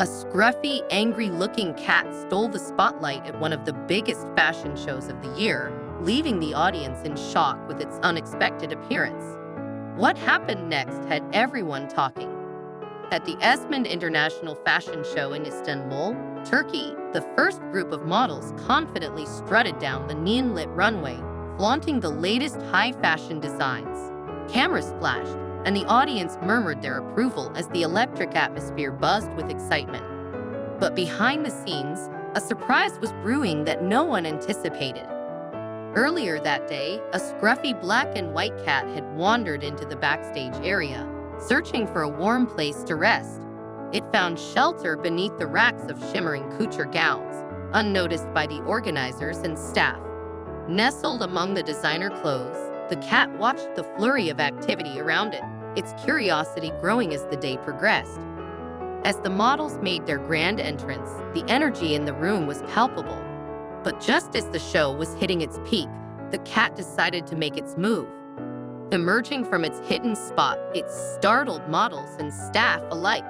A scruffy, angry-looking cat stole the spotlight at one of the biggest fashion shows of the year, leaving the audience in shock with its unexpected appearance. What happened next had everyone talking. At the Esmond International Fashion Show in Istanbul, Turkey, the first group of models confidently strutted down the neon-lit runway, flaunting the latest high-fashion designs. Cameras flashed, and the audience murmured their approval as the electric atmosphere buzzed with excitement. But behind the scenes, a surprise was brewing that no one anticipated. Earlier that day, a scruffy black and white cat had wandered into the backstage area, searching for a warm place to rest. It found shelter beneath the racks of shimmering couture gowns, unnoticed by the organizers and staff. Nestled among the designer clothes, the cat watched the flurry of activity around it, its curiosity growing as the day progressed. As the models made their grand entrance, the energy in the room was palpable. But just as the show was hitting its peak, the cat decided to make its move. Emerging from its hidden spot, it startled models and staff alike.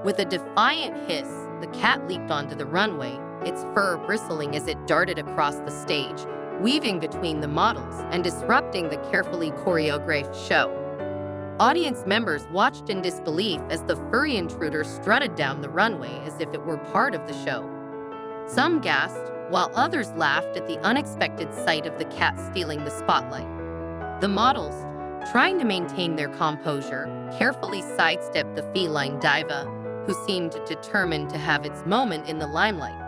With a defiant hiss, the cat leaped onto the runway, its fur bristling as it darted across the stage, weaving between the models and disrupting the carefully choreographed show. Audience members watched in disbelief as the furry intruder strutted down the runway as if it were part of the show. Some gasped, while others laughed at the unexpected sight of the cat stealing the spotlight. The models, trying to maintain their composure, carefully sidestepped the feline diva, who seemed determined to have its moment in the limelight.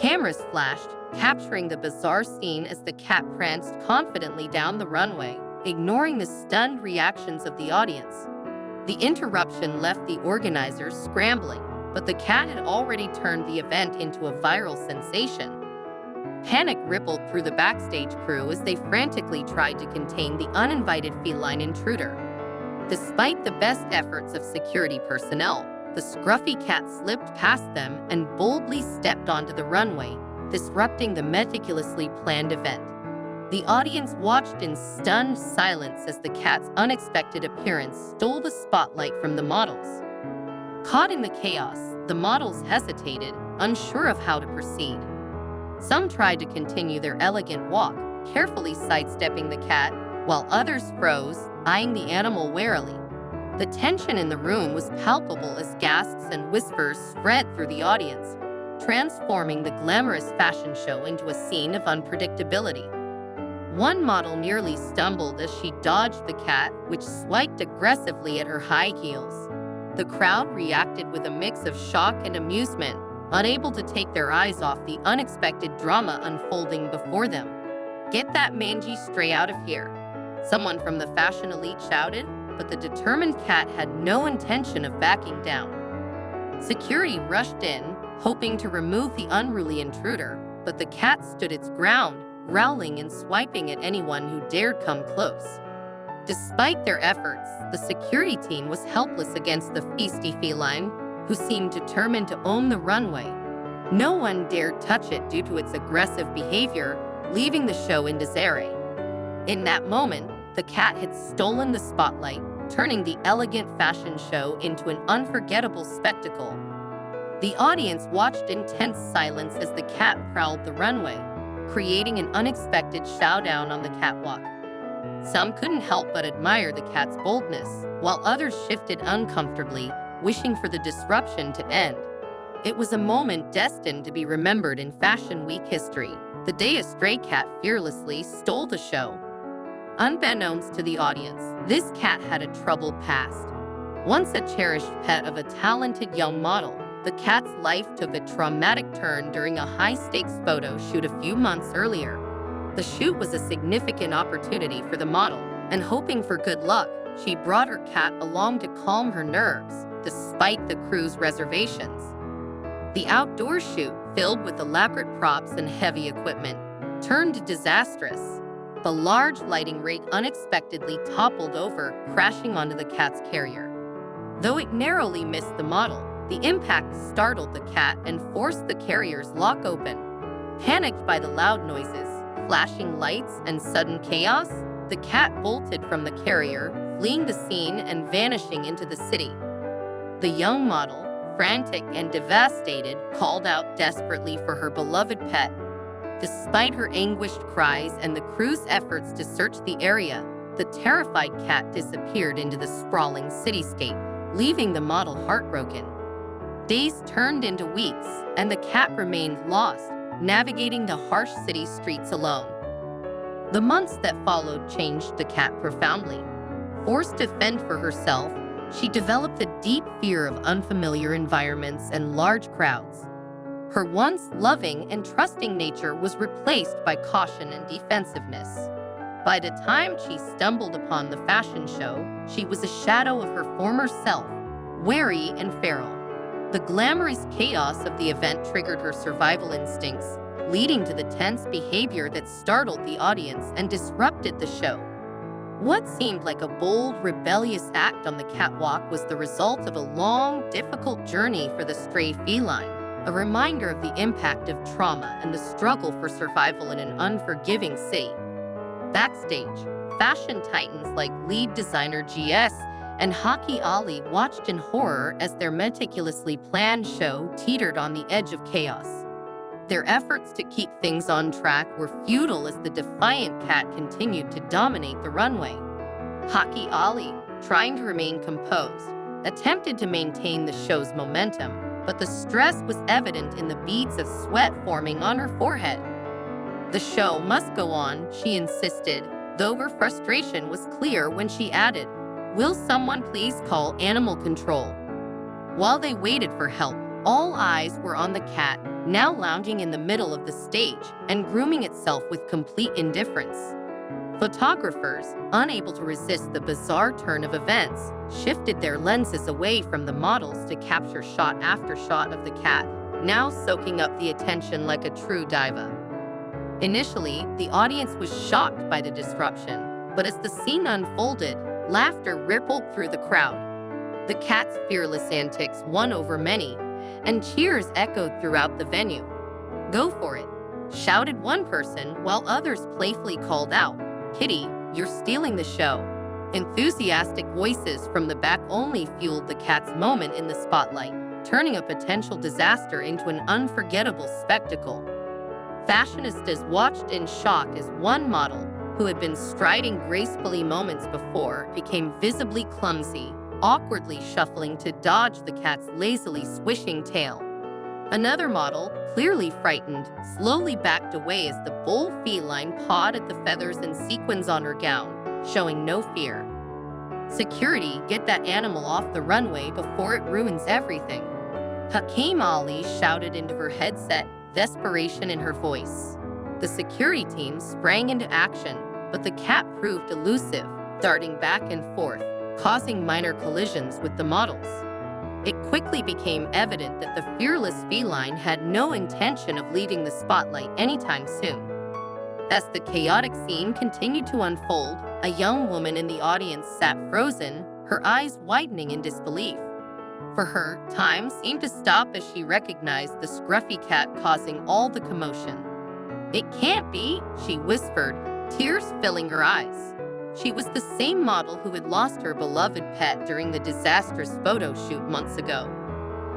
Cameras flashed, capturing the bizarre scene as the cat pranced confidently down the runway, ignoring the stunned reactions of the audience. The interruption left the organizers scrambling, but the cat had already turned the event into a viral sensation. Panic rippled through the backstage crew as they frantically tried to contain the uninvited feline intruder. Despite the best efforts of security personnel, the scruffy cat slipped past them and boldly stepped onto the runway, disrupting the meticulously planned event. The audience watched in stunned silence as the cat's unexpected appearance stole the spotlight from the models. Caught in the chaos, the models hesitated, unsure of how to proceed. Some tried to continue their elegant walk, carefully sidestepping the cat, while others froze, eyeing the animal warily. The tension in the room was palpable as gasps and whispers spread through the audience, transforming the glamorous fashion show into a scene of unpredictability. One model nearly stumbled as she dodged the cat, which swiped aggressively at her high heels. The crowd reacted with a mix of shock and amusement, unable to take their eyes off the unexpected drama unfolding before them. "Get that mangy stray out of here," someone from the fashion elite shouted, but the determined cat had no intention of backing down. Security rushed in, hoping to remove the unruly intruder, but the cat stood its ground, growling and swiping at anyone who dared come close. Despite their efforts, the security team was helpless against the feisty feline, who seemed determined to own the runway. No one dared touch it due to its aggressive behavior, leaving the show in disarray. In that moment, the cat had stolen the spotlight, turning the elegant fashion show into an unforgettable spectacle. The audience watched in tense silence as the cat prowled the runway, creating an unexpected showdown on the catwalk. Some couldn't help but admire the cat's boldness, while others shifted uncomfortably, wishing for the disruption to end. It was a moment destined to be remembered in Fashion Week history, the day a stray cat fearlessly stole the show. Unbeknownst to the audience, this cat had a troubled past. Once a cherished pet of a talented young model, the cat's life took a traumatic turn during a high-stakes photo shoot a few months earlier. The shoot was a significant opportunity for the model, and hoping for good luck, she brought her cat along to calm her nerves, despite the crew's reservations. The outdoor shoot, filled with elaborate props and heavy equipment, turned disastrous. The large lighting rig unexpectedly toppled over, crashing onto the cat's carrier. Though it narrowly missed the model, the impact startled the cat and forced the carrier's lock open. Panicked by the loud noises, flashing lights, and sudden chaos, the cat bolted from the carrier, fleeing the scene and vanishing into the city. The young model, frantic and devastated, called out desperately for her beloved pet. Despite her anguished cries and the crew's efforts to search the area, the terrified cat disappeared into the sprawling cityscape, leaving the model heartbroken. Days turned into weeks, and the cat remained lost, navigating the harsh city streets alone. The months that followed changed the cat profoundly. Forced to fend for herself, she developed a deep fear of unfamiliar environments and large crowds. Her once loving and trusting nature was replaced by caution and defensiveness. By the time she stumbled upon the fashion show, she was a shadow of her former self, wary and feral. The glamorous chaos of the event triggered her survival instincts, leading to the tense behavior that startled the audience and disrupted the show. What seemed like a bold, rebellious act on the catwalk was the result of a long, difficult journey for the stray feline, a reminder of the impact of trauma and the struggle for survival in an unforgiving city. Backstage, fashion titans like lead designer GS and Haki Ali watched in horror as their meticulously planned show teetered on the edge of chaos. Their efforts to keep things on track were futile as the defiant cat continued to dominate the runway. Haki Ali, trying to remain composed, attempted to maintain the show's momentum, but the stress was evident in the beads of sweat forming on her forehead. The show must go on, she insisted, though her frustration was clear when she added, "Will someone please call animal control?" While they waited for help, all eyes were on the cat, now lounging in the middle of the stage and grooming itself with complete indifference. Photographers, unable to resist the bizarre turn of events, shifted their lenses away from the models to capture shot after shot of the cat, now soaking up the attention like a true diva. Initially, the audience was shocked by the disruption, but as the scene unfolded, laughter rippled through the crowd. The cat's fearless antics won over many, and cheers echoed throughout the venue. "Go for it," shouted one person, while others playfully called out, "Kitty, you're stealing the show." Enthusiastic voices from the back only fueled the cat's moment in the spotlight, turning a potential disaster into an unforgettable spectacle. Fashionistas watched in shock as one model, who had been striding gracefully moments before, became visibly clumsy, awkwardly shuffling to dodge the cat's lazily swishing tail. Another model, clearly frightened, slowly backed away as the bull feline pawed at the feathers and sequins on her gown, showing no fear. "Security, get that animal off the runway before it ruins everything," Hakeem Ali shouted into her headset, desperation in her voice. The security team sprang into action, but the cat proved elusive, darting back and forth, causing minor collisions with the models. It quickly became evident that the fearless feline had no intention of leaving the spotlight anytime soon. As the chaotic scene continued to unfold, a young woman in the audience sat frozen, her eyes widening in disbelief. For her, time seemed to stop as she recognized the scruffy cat causing all the commotion. "It can't be," she whispered, tears filling her eyes. She was the same model who had lost her beloved pet during the disastrous photo shoot months ago.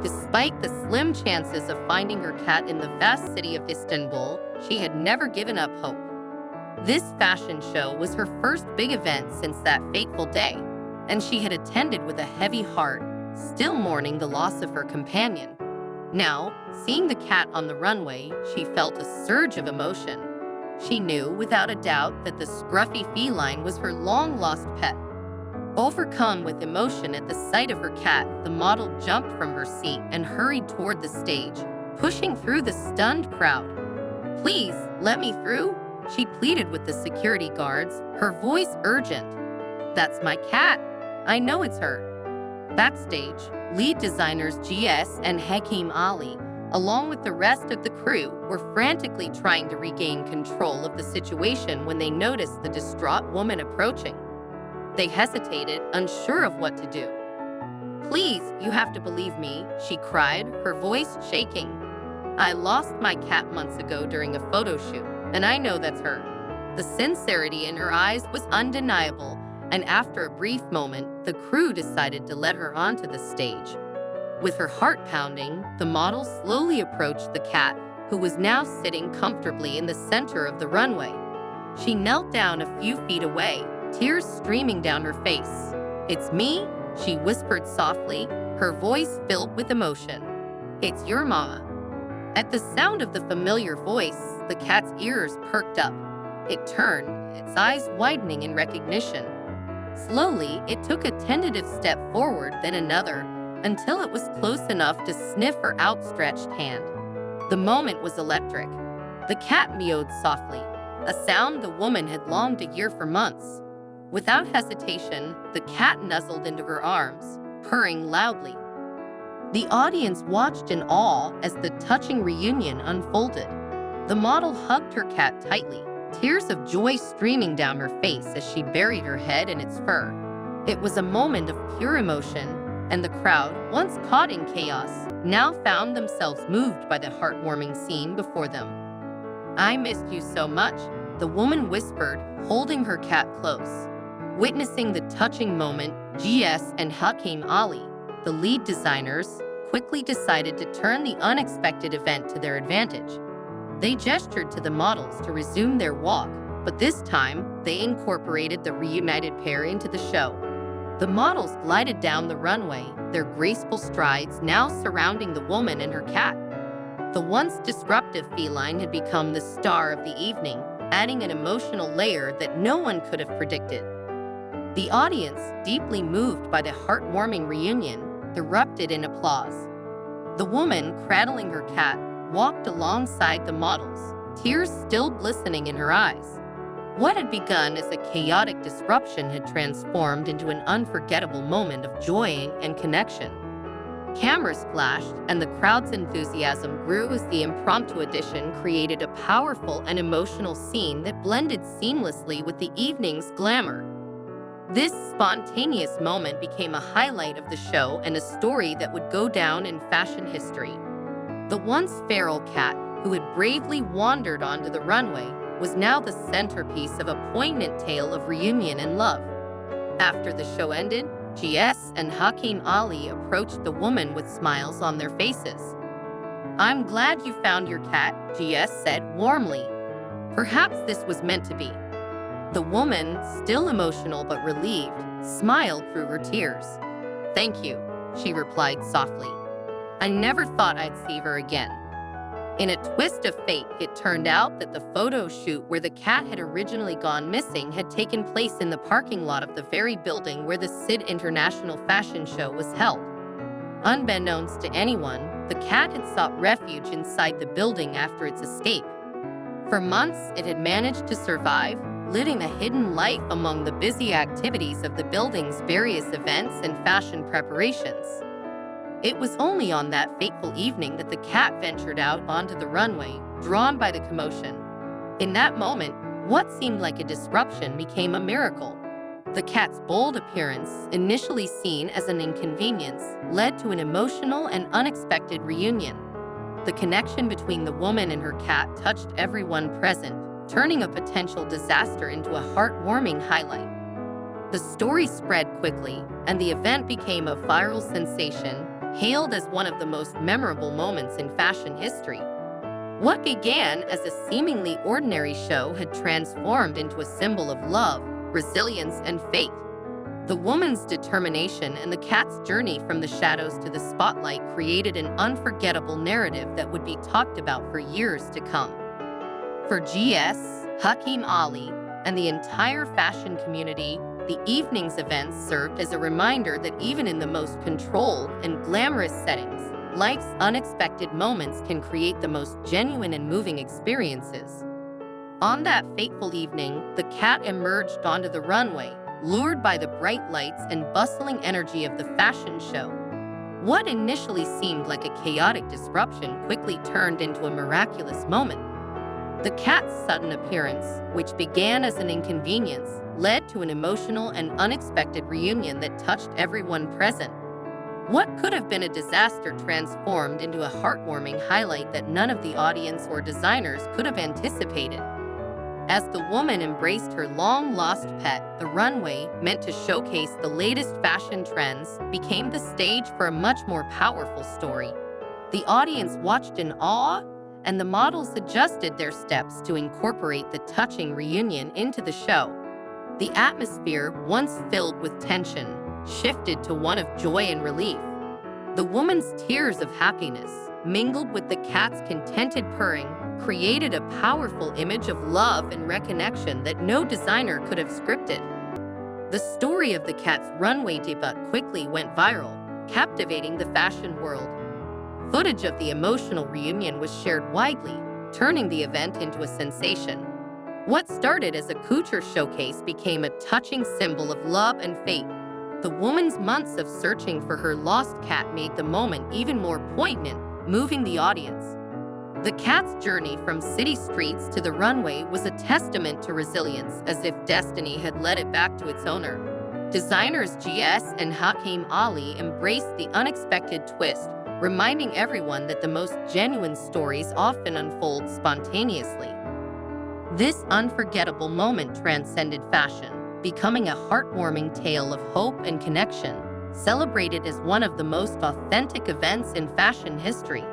Despite the slim chances of finding her cat in the vast city of Istanbul, she had never given up hope. This fashion show was her first big event since that fateful day, and she had attended with a heavy heart, still mourning the loss of her companion. Now, seeing the cat on the runway, she felt a surge of emotion. She knew, without a doubt, that the scruffy feline was her long-lost pet. Overcome with emotion at the sight of her cat, the model jumped from her seat and hurried toward the stage, pushing through the stunned crowd. "Please, let me through," she pleaded with the security guards, her voice urgent. "That's my cat. I know it's her." Backstage, lead designers GS and Hakeem Ali, along with the rest of the crew, were frantically trying to regain control of the situation when they noticed the distraught woman approaching. They hesitated, unsure of what to do. "Please, you have to believe me," she cried, her voice shaking. "I lost my cat months ago during a photo shoot, and I know that's her." The sincerity in her eyes was undeniable, and after a brief moment, the crew decided to let her onto the stage. With her heart pounding, the model slowly approached the cat, who was now sitting comfortably in the center of the runway. She knelt down a few feet away, tears streaming down her face. "It's me," she whispered softly, her voice filled with emotion. "It's your mama." At the sound of the familiar voice, the cat's ears perked up. It turned, its eyes widening in recognition. Slowly, it took a tentative step forward, then another, until it was close enough to sniff her outstretched hand. The moment was electric. The cat meowed softly, a sound the woman had longed to hear for months. Without hesitation, the cat nuzzled into her arms, purring loudly. The audience watched in awe as the touching reunion unfolded. The model hugged her cat tightly, tears of joy streaming down her face as she buried her head in its fur. It was a moment of pure emotion, and the crowd, once caught in chaos, now found themselves moved by the heartwarming scene before them. "I missed you so much," the woman whispered, holding her cat close. Witnessing the touching moment, GS and Hakim Ali, the lead designers, quickly decided to turn the unexpected event to their advantage. They gestured to the models to resume their walk, but this time, they incorporated the reunited pair into the show. The models glided down the runway, their graceful strides now surrounding the woman and her cat. The once disruptive feline had become the star of the evening, adding an emotional layer that no one could have predicted. The audience, deeply moved by the heartwarming reunion, erupted in applause. The woman, cradling her cat, walked alongside the models, tears still glistening in her eyes. What had begun as a chaotic disruption had transformed into an unforgettable moment of joy and connection. Cameras flashed, and the crowd's enthusiasm grew as the impromptu addition created a powerful and emotional scene that blended seamlessly with the evening's glamour. This spontaneous moment became a highlight of the show and a story that would go down in fashion history. The once feral cat, who had bravely wandered onto the runway, was now the centerpiece of a poignant tale of reunion and love. After the show ended, GS and Hakim Ali approached the woman with smiles on their faces. "I'm glad you found your cat," GS said warmly. "Perhaps this was meant to be." The woman, still emotional but relieved, smiled through her tears. "Thank you," she replied softly. "I never thought I'd see her again." In a twist of fate, it turned out that the photo shoot where the cat had originally gone missing had taken place in the parking lot of the very building where the SID International Fashion Show was held. Unbeknownst to anyone, the cat had sought refuge inside the building after its escape. For months, it had managed to survive, living a hidden life among the busy activities of the building's various events and fashion preparations. It was only on that fateful evening that the cat ventured out onto the runway, drawn by the commotion. In that moment, what seemed like a disruption became a miracle. The cat's bold appearance, initially seen as an inconvenience, led to an emotional and unexpected reunion. The connection between the woman and her cat touched everyone present, turning a potential disaster into a heartwarming highlight. The story spread quickly, and the event became a viral sensation, hailed as one of the most memorable moments in fashion history. What began as a seemingly ordinary show had transformed into a symbol of love, resilience, and faith. The woman's determination and the cat's journey from the shadows to the spotlight created an unforgettable narrative that would be talked about for years to come. For GS, Hakim Ali, and the entire fashion community, the evening's events served as a reminder that even in the most controlled and glamorous settings, life's unexpected moments can create the most genuine and moving experiences. On that fateful evening, the cat emerged onto the runway, lured by the bright lights and bustling energy of the fashion show. What initially seemed like a chaotic disruption quickly turned into a miraculous moment. The cat's sudden appearance, which began as an inconvenience, led to an emotional and unexpected reunion that touched everyone present. What could have been a disaster transformed into a heartwarming highlight that none of the audience or designers could have anticipated. As the woman embraced her long-lost pet, the runway, meant to showcase the latest fashion trends, became the stage for a much more powerful story. The audience watched in awe, and the models adjusted their steps to incorporate the touching reunion into the show. The atmosphere, once filled with tension, shifted to one of joy and relief. The woman's tears of happiness, mingled with the cat's contented purring, created a powerful image of love and reconnection that no designer could have scripted. The story of the cat's runway debut quickly went viral, captivating the fashion world. Footage of the emotional reunion was shared widely, turning the event into a sensation. What started as a couture showcase became a touching symbol of love and faith. The woman's months of searching for her lost cat made the moment even more poignant, moving the audience. The cat's journey from city streets to the runway was a testament to resilience, as if destiny had led it back to its owner. Designers GS and Hakeem Ali embraced the unexpected twist, reminding everyone that the most genuine stories often unfold spontaneously. This unforgettable moment transcended fashion, becoming a heartwarming tale of hope and connection, celebrated as one of the most authentic events in fashion history.